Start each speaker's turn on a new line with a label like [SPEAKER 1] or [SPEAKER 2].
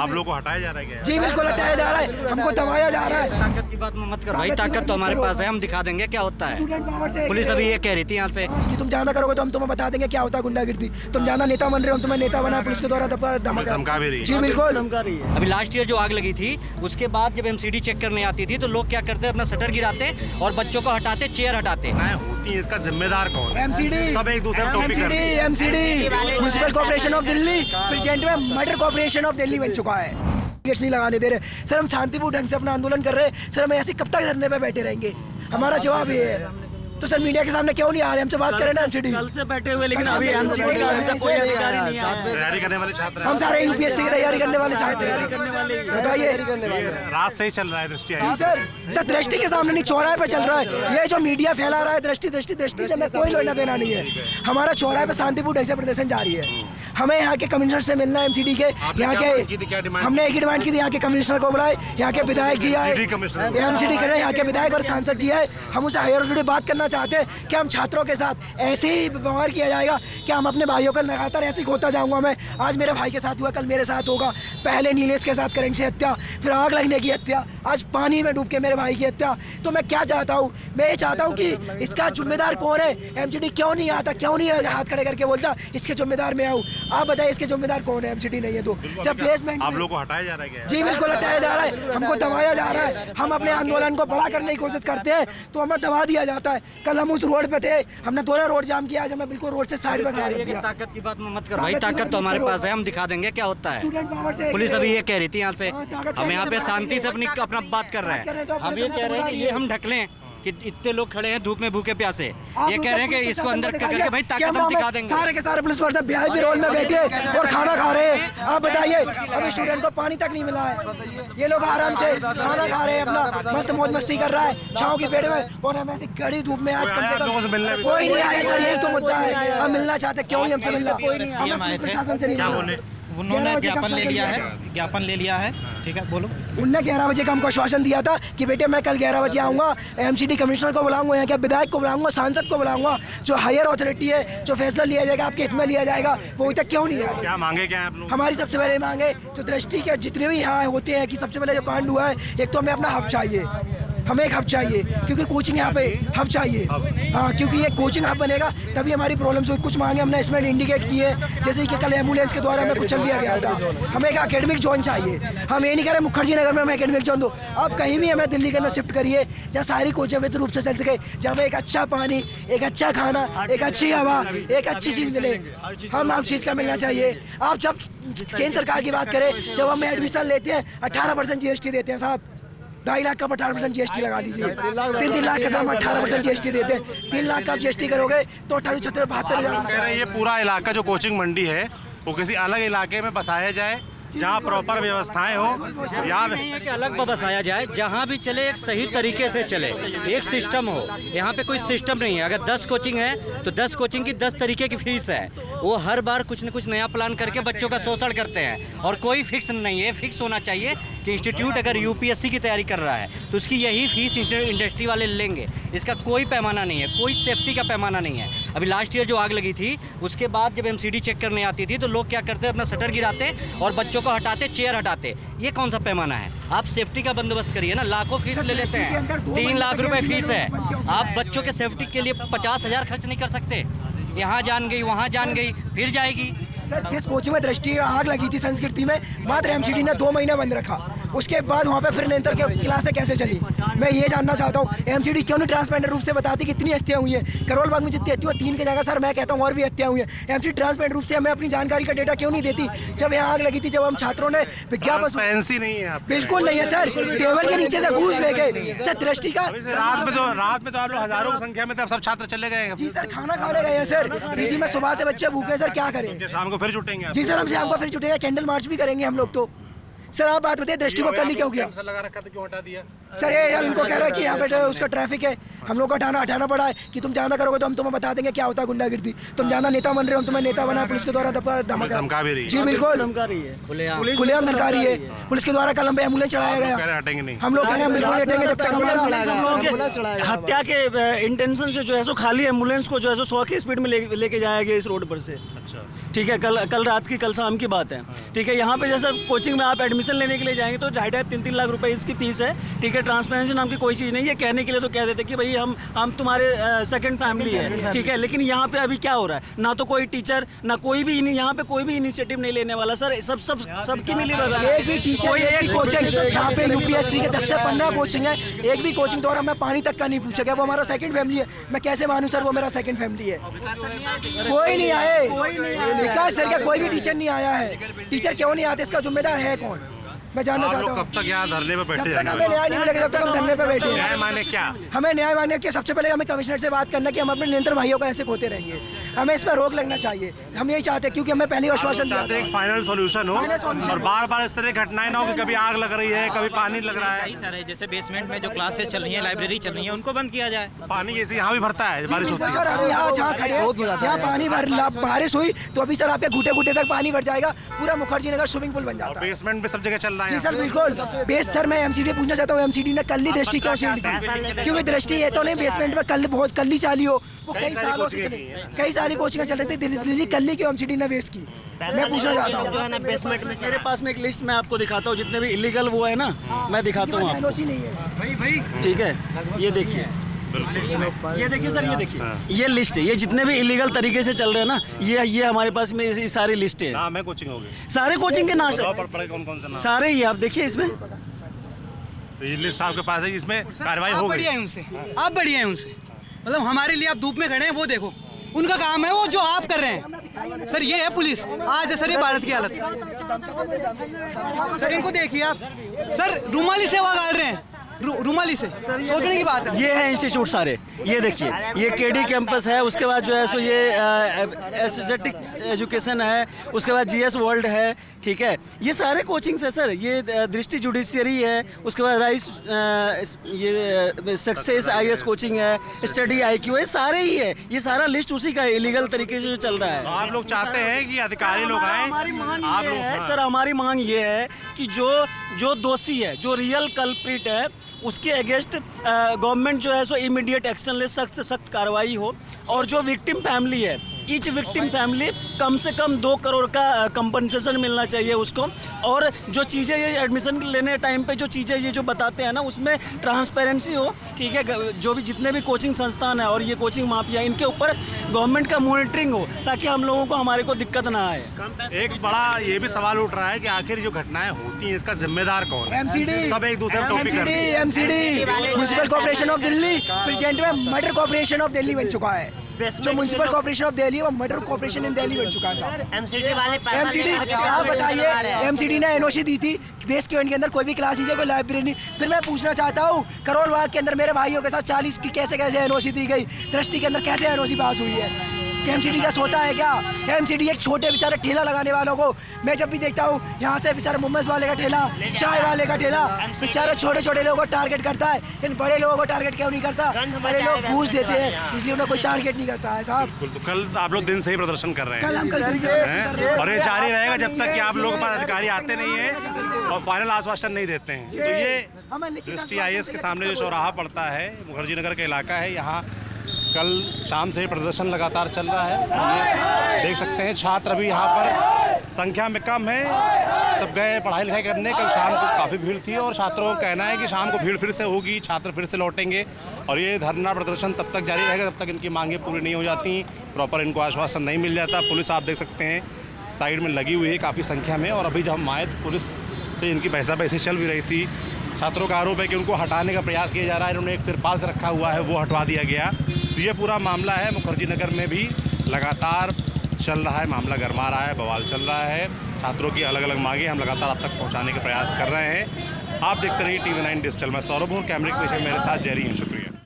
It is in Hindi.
[SPEAKER 1] आप लोगों को हटाया जा रहा है क्या?
[SPEAKER 2] जी बिल्कुल हटाया जा रहा है, हमको दबाया जा रहा है।
[SPEAKER 3] ताकत की बात मत कर भाई, ताकत तो हमारे पास है, हम दिखा देंगे क्या होता है। पुलिस अभी ये कह रही थी यहाँ से
[SPEAKER 2] कि तुम ज्यादा करोगे तो हम तुम्हें बता देंगे क्या होता है गुंडागिर्दी। तुम ज्यादा नेता बन रहे हो, हम तुम्हें नेता बना पुलिस के द्वारा
[SPEAKER 1] धमका भी रही है।
[SPEAKER 2] जी बिल्कुल।
[SPEAKER 3] अभी लास्ट ईयर जो आग लगी थी उसके बाद जब एमसीडी चेक करने आती थी तो लोग क्या करते अपना शटर गिराते और बच्चों को हटाते, चेयर हटाते।
[SPEAKER 1] होती है, इसका जिम्मेदार कौन है?
[SPEAKER 2] एमसीडी,
[SPEAKER 1] सब एक दूसरे को टॉपिक करते हैं।
[SPEAKER 2] MCD municipal corporation of Delhi present में मर्डर कॉर्पोरेशन ऑफ दिल्ली बन चुका है। नहीं लगाने दे रहे सर, हम शांतिपूर्ण ढंग से अपना आंदोलन कर रहे हैं सर। हम ऐसे कब तक धरने पे बैठे रहेंगे? हमारा जवाब ये है। तो सर मीडिया के सामने क्यों नहीं आ रहे? हमसे बात करें ना एमसीडी।
[SPEAKER 4] कल से बैठे हुए, लेकिन अभी एमसीडी का अभी तक कोई अधिकारी नहीं आया।
[SPEAKER 1] तैयारी करने वाले छात्र
[SPEAKER 2] हम सारे यूपीएससी की तैयारी करने वाले छात्र हैं। बताइए,
[SPEAKER 1] रात से ही चल रहा है दृष्टि।
[SPEAKER 2] जी सर दृष्टि के सामने नहीं, चौराहे पे चल रहा है। ये जो मीडिया फैला रहा है दृष्टि दृष्टि दृष्टि से हमें कोई लेना देना नहीं है। हमारा चौराहे पे शांतिपूर्ण ढंग से प्रदर्शन जारी है। हमें यहाँ के कमिश्नर से मिलना है, एमसीडी के यहाँ के। हमने एक ही डिमांड की थी, यहाँ के कमिश्नर को बुलाए, यहाँ के विधायक जी आए, एमसीडी करे, यहाँ के विधायक और सांसद जी आए। हम उसे हायर अथॉरिटी बात करना चाहते हैं कि हम छात्रों के साथ ऐसे ही व्यवहार किया जाएगा कि हम अपने भाइयों का लगातार ऐसे ही होता जाऊंगा। मैं आज मेरे भाई के साथ हुआ, कल मेरे साथ होगा। पहले नीलेश के साथ करंट से हत्या, फिर आग लगने की हत्या, आज पानी में डूब के मेरे भाई की हत्या। तो मैं क्या चाहता हूँ? मैं ये चाहता हूँ कि इसका जिम्मेदार कौन है? एमसीडी क्यों नहीं आता, क्यों नहीं हाथ खड़े करके बोलता इसके जिम्मेदार मैं आऊँ? आप बताइए इसके जिम्मेदार कौन है? एमसीडी नहीं है तो जब प्लेसमेंट
[SPEAKER 1] आप लोगों को हटाया जा रहा है क्या?
[SPEAKER 2] जी बिल्कुल हटाया जा रहा है, हमको दबाया जा रहा है। हम अपने आंदोलन को बड़ा करने की कोशिश करते हैं तो हमें दबा दिया जाता है। कल हम उस रोड पे थे, हमने पूरा रोड जाम किया, आज हमें बिल्कुल रोड से साइड में खड़ा कर दिया।
[SPEAKER 3] ताकत की बात मत कर भाई, ताकत तो हमारे पास है, हम दिखा देंगे क्या होता है। पुलिस अभी ये कह रही थी यहाँ से, हम यहाँ पे शांति से अपना बात कर रहे हैं। हम ये कह रहे हैं कि ये हम ढक लें कि इतने लोग खड़े हैं धूप में भूखे प्यासे। ये कह रहे हैं कि इसको अंदर करके भाई ताकत हम दिखा देंगे।
[SPEAKER 2] सारे के सारे पुलिस फोर्स वीआईपी रोल में बैठे और खाना खा रहे हैं। आप बताइए, अभी स्टूडेंट को पानी तक नहीं मिला है। ये लोग आराम से खाना खा रहे हैं, अपना मस्त मौज मस्ती कर रहा है छाँव की पेड़ में, और हम ऐसी कड़ी धूप में आज कम से कम कोई नहीं आया सर। यही तो मुद्दा है, हम मिलना चाहते, क्यों नहीं हमसे मिलना?
[SPEAKER 4] उन्होंने ज्ञापन ले लिया है, ज्ञापन ले लिया है, ठीक है बोलो।
[SPEAKER 2] उनने 11 बजे का हमको आश्वासन दिया था कि बेटे मैं कल 11 बजे आऊँगा, एमसीडी कमिश्नर को बुलाऊंगा, यहाँ के विधायक को बुलाऊंगा, सांसद को बुलाऊंगा, जो हायर अथॉरिटी है, जो फैसला लिया जाएगा आपके हित में लिया जाएगा, वो अभी तक क्यों नहीं आया?
[SPEAKER 1] क्या मांगे क्या आप लोग?
[SPEAKER 2] हमारी सबसे पहले मांगे जो दृष्टि के जितने भी यहाँ होते हैं कि सबसे पहले जो कांड हुआ है, एक तो हमें अपना हक चाहिए, हमें एक हब चाहिए, क्योंकि कोचिंग यहाँ पे हब चाहिए। हाँ, क्योंकि ये कोचिंग हब बनेगा तभी हमारी प्रॉब्लम्स हुई। कुछ मांगे हमने इसमें इंडिकेट किए, जैसे कि कल एम्बुलेंस के द्वारा हमें कुछ चल दिया गया था। हमें एक एकेडमिक जोन चाहिए। हम ये नहीं कह रहे मुखर्जी नगर में हमें एकेडमिक जोन दो, आप कहीं भी हमें दिल्ली के अंदर शिफ्ट करिए जहाँ सारी कोचिंग बेहतर रूप से चल सके, जहाँ एक अच्छा पानी, एक अच्छा खाना, एक अच्छी हवा, एक अच्छी चीज़ मिले। हम चीज़ का मिलना चाहिए। आप जब केंद्र सरकार की बात करें, जब हम एडमिशन लेते हैं 18% GST देते हैं साहब। 2.5 लाख का 18% GST लगा दीजिए। 3 लाख के साथ 18% GST देते हैं। 3 लाख का GST करोगे तो 28-72
[SPEAKER 1] ये पूरा इलाका जो कोचिंग मंडी है वो किसी अलग इलाके में बसाया जाए जहाँ प्रॉपर व्यवस्थाएं हो। यहाँ
[SPEAKER 3] नहीं है कि अलग बसाया जाए, जहाँ भी चले एक सही तरीके से चले, एक सिस्टम हो। यहाँ पे कोई सिस्टम नहीं है। अगर 10 कोचिंग है तो 10 कोचिंग की 10 तरीके की फीस है। वो हर बार कुछ न कुछ नया प्लान करके बच्चों का शोषण करते हैं, और कोई फिक्स नहीं है। फिक्स होना चाहिए कि इंस्टीट्यूट अगर यूपीएससी की तैयारी कर रहा है तो उसकी यही फीस इंडस्ट्री वाले लेंगे। इसका कोई पैमाना नहीं है, कोई सेफ्टी का पैमाना नहीं है। अभी लास्ट ईयर जो आग लगी थी उसके बाद जब एमसीडी चेक करने आती थी तो लोग क्या करते अपना शटर गिराते और बच्चों को हटाते, चेयर हटाते। ये कौन सा पैमाना है? आप सेफ्टी का बंदोबस्त करिए ना। लाखों फीस ले लेते हैं, 3 लाख रुपए फीस है। आप बच्चों के सेफ्टी के लिए 50,000 खर्च नहीं कर सकते। यहाँ जान गई, वहाँ जान गई, फिर जाएगी।
[SPEAKER 2] सर जिस कोचिंग में दृष्टि आग लगी थी संस्कृति में, मात्र एमसीडी ने 2 महीने बंद रखा। उसके बाद वहाँ पे फिर निरंतर क्लासें कैसे चली? मैं ये जानना चाहता हूँ, एमसीडी क्यों नहीं ट्रांसपेरेंट रूप से बताती कितनी हत्या हुई है? करोल बाग में जितनी हत्या हुई 3 की जगह सर मैं कहता हूँ और भी हत्या हुई है। एमसीडी ट्रांसपेरेंट रूप से हमें अपनी जानकारी का डेटा क्यों नहीं देती? जब यहाँ आग लगी थी, जब हम छात्रों ने विज्ञापन
[SPEAKER 1] नहीं है,
[SPEAKER 2] बिल्कुल नहीं है सर। टेबल के नीचे से घूस ले गए सर। दृष्टि का
[SPEAKER 1] रात में तो आप लोग हजारों की संख्या में सब छात्र चले गए।
[SPEAKER 2] जी सर, खाना खाने गए हैं सर। पीजी में सुबह से बच्चे भूखे सर, क्या करें?
[SPEAKER 1] शाम को फिर जुटेंगे।
[SPEAKER 2] जी सर, हम शाम को फिर जुटेंगे, कैंडल मार्च भी करेंगे हम लोग। तो सर आप बात बताइए, दृष्टि को कल ही क्यों किया?
[SPEAKER 1] लगा रखा था, क्यों हटा दिया?
[SPEAKER 2] सर ये इनको कह रहा है कि यहाँ पे उसका ट्रैफिक है, हम लोग को हटाना पड़ा है कि तुम ज्यादा करोगे तो हम तुम्हें बता देंगे क्या होता है गुंडागिर्दी। तुम ज्यादा नेता बन रहे हो, हम तुम्हें नेता बना पुलिस के द्वारा
[SPEAKER 1] धमका भी रही है।
[SPEAKER 2] जी बिल्कुल खुलेआम धमका रही है पुलिस के द्वारा। कल हम पे एम्बुलेंस चढ़ाया गया,
[SPEAKER 1] हटेंगे नहीं।
[SPEAKER 2] हम लोग कह रहे हैं बिल्कुल हटेंगे जब तक हमारा
[SPEAKER 5] हत्या के इंटेंशन से जो है सो खाली एम्बुलेंस को जो है सो 100 की स्पीड में लेके जाया गया इस रोड पर से।
[SPEAKER 1] अच्छा
[SPEAKER 5] ठीक है, कल रात की कल शाम की बात है। ठीक है, यहाँ पे जैसे कोचिंग में आप एडमिशन लेने के लिए जाएंगे तो 2.5-3 लाख रुपए इसकी फीस है। ठीक है, ट्रांसपेरेंसी नाम की कोई चीज़ नहीं है। कहने के लिए तो कह देते कि भाई हम तुम्हारे सेकंड फैमिली है। ठीक है, लेकिन यहाँ पे अभी क्या हो रहा है, ना तो कोई टीचर ना कोई भी यहाँ पे कोई भी इनिशिएटिव नहीं लेने वाला सर। सबकी मिली भगत।
[SPEAKER 2] एक भी टीचर कोई एक कोचिंग यहाँ पे यूपीएससी के 10 से 15 कोचिंग है, एक भी कोचिंग द्वारा मैं पानी तक का नहीं पूछा गया। वो हमारा सेकंड फैमिली है, मैं कैसे मानूं सर वो मेरा सेकंड फैमिली है। कोई नहीं आए, विकास सर का कोई भी टीचर नहीं आया है। टीचर क्यों नहीं आते, इसका जिम्मेदार है कौन, मैं जानना चाहता हूँ।
[SPEAKER 1] कब तक यहाँ धरने पे बैठे
[SPEAKER 2] जब तक हमें न्याय नहीं मिलेगा जब तक हम धरने पे बैठे हैं।
[SPEAKER 1] न्याय माने क्या?
[SPEAKER 2] हमें न्याय मांगने के सबसे पहले हमें कमिश्नर से बात करना कि हम अपने निरंतर भाइयों को ऐसे खोते रहेंगे, हमें इस पर रोक लगना चाहिए। हम यही चाहते हैं क्योंकि हमें पहले आश्वासन दिया था।
[SPEAKER 1] एक फाइनल सॉल्यूशन हो और बार इस तरह घटनाएं ना हो कि कभी आग लग रही है, कभी पानी लग रहा है।
[SPEAKER 4] कई सारे जैसे बेसमेंट में जो क्लासेस चल रही हैं, लाइब्रेरी चल रही है, उनको बंद किया जाए।
[SPEAKER 1] पानी जैसे यहाँ भी भरता है, बारिश होती है।
[SPEAKER 2] सर हम यहाँ जहाँ खड़े हैं यहाँ पानी बारिश हुई तो अभी सर आपके घुटे तक पानी भर जाएगा, पूरा मुखर्जी नगर स्विमिंग पूल बन जाता है।
[SPEAKER 1] बेसमेंट पे सब जगह चल रहा है।
[SPEAKER 2] जी सर बिल्कुल। बेस सर मैं एमसीडी पूछना चाहता हूँ, एमसीडी ने कल ही दृष्टि क्यों शील्ड दी? क्योंकि दृष्टि है तो नहीं बेसमेंट में कल ही चाली हो, वो कई सालों से चले, कई सारी कोचिंग चल रही थी दिल्ली, कल ही क्यों एमसीडी ने बेस की, मैं पूछना चाहता हूँ।
[SPEAKER 5] मेरे पास में एक लिस्ट मैं आपको दिखाता हूँ, जितने भी इलीगल वो है ना मैं दिखाता हूँ आपको। ठीक है, ये देखिए, ये देखिए सर, ये देखिए, ये लिस्ट है। ये जितने भी इलीगल तरीके से चल रहे हैं ना, ये हमारे पास में ये सारी लिस्ट है।
[SPEAKER 1] मैं कोचिंग हो गई,
[SPEAKER 5] सारे कोचिंग के नाम
[SPEAKER 1] कौन से नाम?
[SPEAKER 5] सारे ही आप देखिए इसमें।
[SPEAKER 1] तो ये लिस्ट आपके पास है, इसमें कार्रवाई हो गई।
[SPEAKER 6] बढ़िया है उनसे, आप बढ़िया हैं उनसे, मतलब हमारे लिए आप धूप में खड़े हैं, वो देखो उनका काम है वो जो आप कर रहे हैं। सर ये है पुलिस आज है सर, ये भारत की हालत। सर इनको देखिए आप, सर रुमाली सेवा डाल रहे हैं, रुमाली से सोचने की बात है।
[SPEAKER 5] ये है इंस्टीट्यूट सारे, ये देखिए, ये केडी कैंपस है, उसके बाद जो है सो ये एस्थेटिक्स एजुकेशन है, उसके बाद जीएस वर्ल्ड है। ठीक है, ये सारे कोचिंग्स है सर। ये दृष्टि जुडिशियरी है, उसके बाद राइस, ये सक्सेस आईएएस कोचिंग है, स्टडी आईक्यू है, सारे ही है। ये सारा लिस्ट उसी का है, इलीगल तरीके से जो चल रहा है।
[SPEAKER 1] आप लोग चाहते हैं कि अधिकारी लोग आए?
[SPEAKER 5] हमारी मांग ये है सर, हमारी मांग ये है कि जो दोषी है, जो रियल कल्प्रिट है, उसके अगेंस्ट गवर्नमेंट जो है सो इमीडिएट एक्शन ले, सख्त से सख्त कार्रवाई हो। और जो विक्टिम फैमिली है, ईच विक्टिम फैमिली कम से कम 2 करोड़ का कंपनसेशन मिलना चाहिए उसको। और जो चीज़ें ये एडमिशन लेने टाइम पे जो चीज़ें ये जो बताते हैं ना, उसमें ट्रांसपेरेंसी हो। ठीक है, जो भी जितने भी कोचिंग संस्थान है और ये कोचिंग माफिया, इनके ऊपर गवर्नमेंट का मॉनिटरिंग हो, ताकि हम लोगों को हमारे को दिक्कत ना आए।
[SPEAKER 1] एक बड़ा ये भी सवाल उठ रहा है कि आखिर जो घटनाएं होती हैं इसका जिम्मेदार कौन है?
[SPEAKER 2] एमसीडी,
[SPEAKER 1] सब एक दूसरे टॉपिक करते हैं।
[SPEAKER 2] MCD municipal corporation of Delhi present में मर्डर कॉर्पोरेशन ऑफ दिल्ली बन चुका है। जो म्युनिसिपल कॉर्पोरेशन ऑफ दिल्ली है वो मर्डर कॉर्पोरेशन इन दिल्ली बन चुका है साहब। एमसीडी आप बताइए, एमसीडी ने एनओसी दी थी बेस के अंदर कोई भी क्लास लीजिए, कोई लाइब्रेरी नहीं। फिर मैं पूछना चाहता हूँ, करोल बाग के अंदर मेरे भाइयों के साथ 40 की कैसे एनओसी दी गई, दृष्टि के अंदर कैसे एनओसी पास हुई है? एमसीडी का सोता है क्या? एमसीडी एक छोटे बेचारे ठेला लगाने वालों को, मैं जब भी देखता हूँ यहाँ से बेचारे मोमोज वाले का ठेला, चाय वाले का ठेला, बेचारे छोटे लोगों को टारगेट करता है। इन बड़े लोगों को टारगेट क्यों नहीं करता? बड़े लोग घूस देते हैं इसलिए उन्हें कोई टारगेट नहीं करता है साहब।
[SPEAKER 1] तो कल आप लोग दिन से ही प्रदर्शन कर रहे हैं?
[SPEAKER 2] कल हम
[SPEAKER 1] हैं? और ये जारी रहेगा जब तक कि आप लोग पास अधिकारी आते नहीं है और फाइनल आश्वासन नहीं देते हैं। तो ये दृष्टि आईएएस के सामने जो चौराहा पड़ता है, मुखर्जी नगर का इलाका है, यहाँ कल शाम से प्रदर्शन लगातार चल रहा है। ये देख सकते हैं, छात्र अभी यहाँ पर संख्या में कम है, सब गए पढ़ाई लिखाई करने। कल शाम को काफ़ी भीड़ थी और छात्रों का कहना है कि शाम को भीड़ फिर से होगी, छात्र फिर से लौटेंगे और ये धरना प्रदर्शन तब तक जारी रहेगा जब तक इनकी मांगें पूरी नहीं हो जाती, प्रॉपर इनको आश्वासन नहीं मिल जाता। पुलिस आप देख सकते हैं साइड में लगी हुई है काफ़ी संख्या में, और अभी जब हम आए पुलिस से इनकी बहसाबहसी चल भी रही थी। छात्रों का आरोप है कि उनको हटाने का प्रयास किया जा रहा है, इन्होंने एक तिरपाल से रखा हुआ है वो हटवा दिया गया। तो ये पूरा मामला है, मुखर्जी नगर में भी लगातार चल रहा है, मामला गरमा रहा है, बवाल चल रहा है। छात्रों की अलग अलग मांगे हम लगातार अब तक पहुंचाने के प्रयास कर रहे हैं। आप देखते रहिए TV9 डिजिटल। मैं सौरभ हूँ, कैमरे के पीछे मेरे साथ जेरी हैं। शुक्रिया।